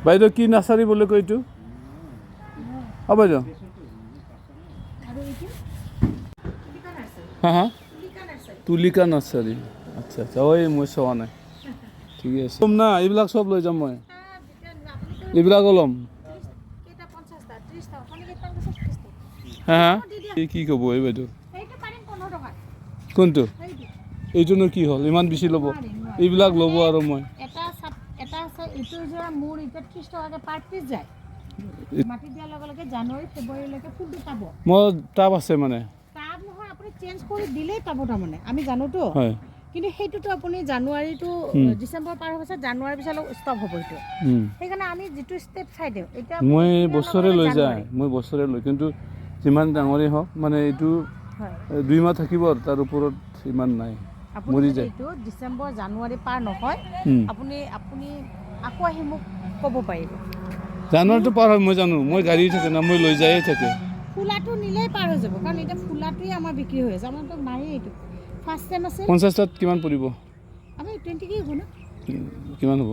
বাইদেউ কি নাৰ্চাৰী বুলি কয় এইটো? অঁ বাইদেউ হা তুলিকা নাৰ্চাৰী। আচ্ছা আচ্ছা, ঐ মই চোৱা নাই। ঠিকে আছে, ল'ম না এইবিলাক চব লৈ যাম মই, এইবিলাকো ল'ম। হা হা কি ক'ব এই বাইদেউ? কোনটো? এইটোনো কি হ'ল ইমান বেছি ল'ব? এইবিলাক ল'ব আৰু মই মোৰ টাব আছে মানে আমি জানোতো, কিন্তু সেইটোতো আপুনি জানুৱাৰীটো ডিচেম্বৰ পাৰ হৈছে, জানুৱাৰীৰ পিছত ষ্টপ হ'ব সেইটো। সেইকাৰণে আমি যিটো ষ্টেপ চাই দিওঁ এতিয়া মই বছৰে লৈ যায়, মই বছৰে লৈ, কিন্তু যিমান ডাঙৰেই হওক মানে এইটো 2 মাহ থাকিব আৰু তাৰ ওপৰত ইমান নাই, মৰি যায়। এইটো ডিচেম্বৰ জানুৱাৰী পাৰ নহয়, আপুনি আকৌ আহি মোক ক'ব পাৰিব। জানুৱাৰীটো পাৰ হয় মই জানো, মই গাড়ী থাকে না, মই লৈ যায়ে থাকে। ফুলাটো নিলেই পাৰ হৈ যাব, কাৰণ এতিয়া ফুলাটোৱে আমাৰ বিক্ৰী হৈ আছে, আমাৰতো নায়েই এইটো। ফাৰ্ষ্ট টাইম আছে 50টাত কিমান পৰিব? আমি 20 হ'ব না, কিমান হ'ব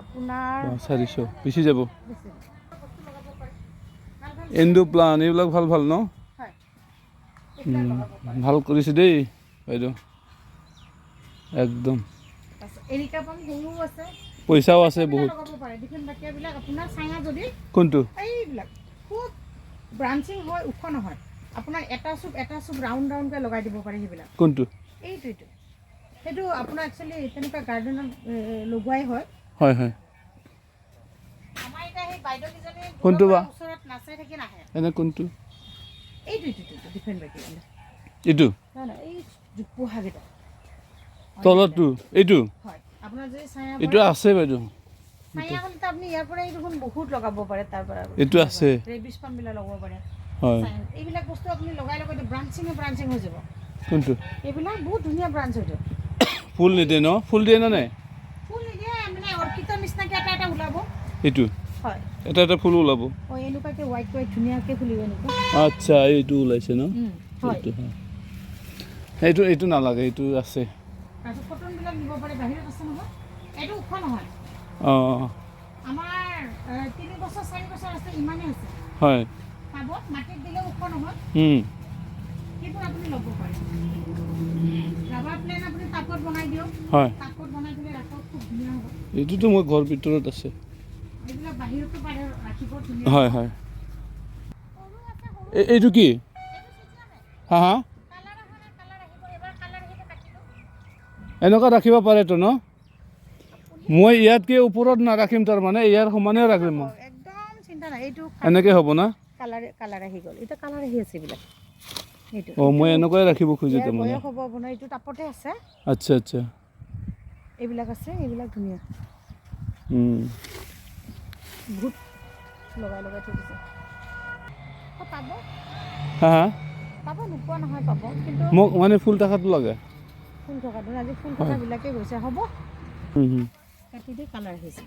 আপোনাৰ 400 বেছি যাব। এণ্ডো প্লান এইবিলাক ভাল ভাল ন? ভাল কৰিছে দেই বাইদেউ, একদম পইচাও আছে বহুত। কোনটো? ব্ৰাঞ্চিং হয়, ওখ নহয়, আপোনাৰ এটা চুপ ৰাউণ্ড ৰাউণ্ডকৈ লগাই দিব পাৰে সেইবিলাক। কোনটো? এইটো সেইটো আপোনাৰ একচুৱেলি তেনেকুৱা গাৰ্ডেনত লগোৱাই হয়। হয় হয়। আমাৰ এতিয়া সেই বাইদেউকেইজনী কোনটো বা ওচৰত নাচাই থাকি নাহে। এনে কোনটো? এইটো ডিফেণ্ড বাকী এইটো এই জোপোহাকেইটা তলতটো এইটো হয়, আপোনাৰ যদি ছায়া এইটো আছে বাইদেউ, ছায়া হ'লে আপুনি ইয়াৰ পৰা এই দেখোন বহুত লগাব পাৰে, তাৰ পৰা এইটো আছে ৰেবিছ পামবিলাক লগাব পাৰে। হয়, এইবিলাক বস্তু আপুনি লগাই ব্ৰাঞ্চিং হৈ যাব। কোনটো? এইবিলাক বহুত ধুনীয়া ব্ৰাঞ্চ হৈ যাব। ফুল নিদিয়ে ন? ফুল দিয়ে নে নাই? ফুল নিদিয়ে, মানে অৰ্কিডৰ নিচিনাকৈ এটা ওলাব। এইটো হয়, এটা ফুল ওলাব। এনেকুৱাকৈ হোৱাইট ধুনীয়াকৈ ফুলিব এনেকুৱা। আচ্ছা, এইটো ওলাইছে ন? এইটো নালাগে, এইটো আছে। কটনবিলাক নিব পাৰে, বাহিৰত আছে নহয়। এইটো ওখ নহয়। অঁ আমাৰ 3 বছৰ 4 বছৰ আছে, ইমানেই আছে। হয়, টাবত মাটিত দিলেও ওখ নহয়, কিন্তু আপুনি ল'ব পাৰে। ৰাবাৰ প্লেন আপুনি টাবত বনাই দিয়ক, টাবত বনাই দিলে ৰাখক, খুব ধুনীয়া হ'ব। এইটোতো মোৰ ঘৰ ভিতৰত আছে। এইবিলাক বাহিৰতো পাৰে ৰাখিব ধুনীয়া। হয় হয়। এইটো কি? হা হা এনেকুৱা ৰাখিব পাৰেতো ন? মই ইয়াতকে ওপৰত নাৰাখিম, তাৰমানে ইয়াৰ সমানে ৰাখিম মই। একদম চিন্তা নাই, এইটো এনেকৈ হ'ব না? কালাৰ আহি গ'ল, এতিয়া কালাৰ আহি আছে এইবিলাক। এইটো মই এনেকুৱাই ৰাখিব খুজিছো তাৰমানে। বয়স হ'ব আপোনাৰ, এইটো টাপতে আছে। আচ্ছা আচ্ছা, এইবিলাক আছে, এইবিলাক ধুনীয়া। বহুত লগাই থৈ দিছে। পাব, হা হা পাব, নোপোৱা নহয়, পাব। কিন্তু মোক মানে ফুল থকাটো লাগে। ফুল থকাটো আজি ফুল থকাবিলাকে গৈছে, হ'ব। কাটি দি কালাৰ আহিছে।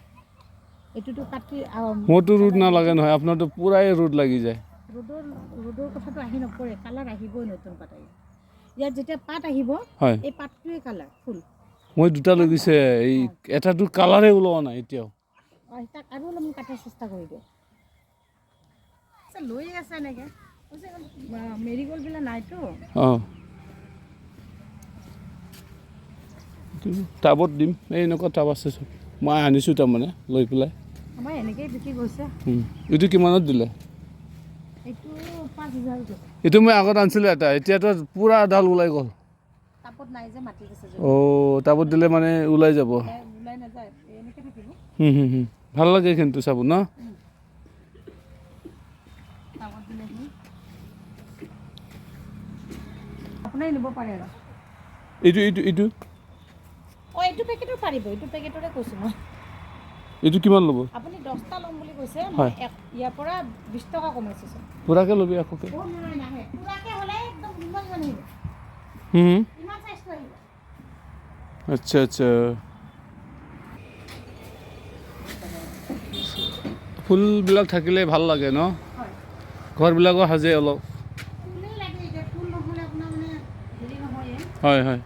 এইটোতো কাটি মোৰতো ৰ'দ নালাগে নহয়, আপোনাৰতো পূৰাই ৰ'দ লাগি যায়। ৰ'দৰ কথাটো আহি নপৰে, কালাৰ আহিবই নতুন পাত আহিব। ইয়াত যেতিয়া পাত আহিব, এই পাতটোৱে কালাৰ ফুল। মই 2টা লৈ গৈছে, এই এটাতো কালাৰে ওলোৱা নাই এতিয়াও। তাক আৰু অলপমান কাটাৰ চেষ্টা কৰি দিয়ক। লৈ আছে এনেকৈ, মেৰিগ'ল্ডবিলাক নাইতো। টাবত দিম, এই এনেকুৱা টাব আছে চব, মই আনিছোঁ তাৰমানে লৈ পেলাই। আমাৰ এনেকেই বিক্ৰী গৈছে। এইটো কিমানত দিলে? এইটো 5,000 গৈছে। এইটো মই আগত আনিছিলোঁ এটা, এতিয়াতো পূৰা ডাল ওলাই গ'ল। টাবত নাই যে, মাটি আছে। টাবত দিলে মানে ওলাই যাব। ওলাই নাযায়, এনেকৈ থাকিব। ভাল লাগে কিন্তু চাব ন? টাবত দিলে আপুনি নিব পাৰে আৰু। এইটো এইটো পেকেটো পাৰিব, এইটো পেকেটৰে কৈছোঁ মই। এইটো কিমান ল'ব? আপুনি 10টা ল'ম বুলি কৈছে, ইয়াৰ পৰা 20 টকা কমাইছোঁ। পূৰাকৈ ল'বি একোকে। পূৰাকৈ হ'লে একদম ইমান আহিব, ইমান চাইজটো আহিব। আচ্ছা আচ্ছা, ফুলবিলাক থাকিলে ভাল লাগে ন? ঘৰবিলাকো সাজে অলপ। ফুলেই লাগে, ফুল নহ'লে আপোনাৰ মানে হেৰি নহয়ে। হয় হয়।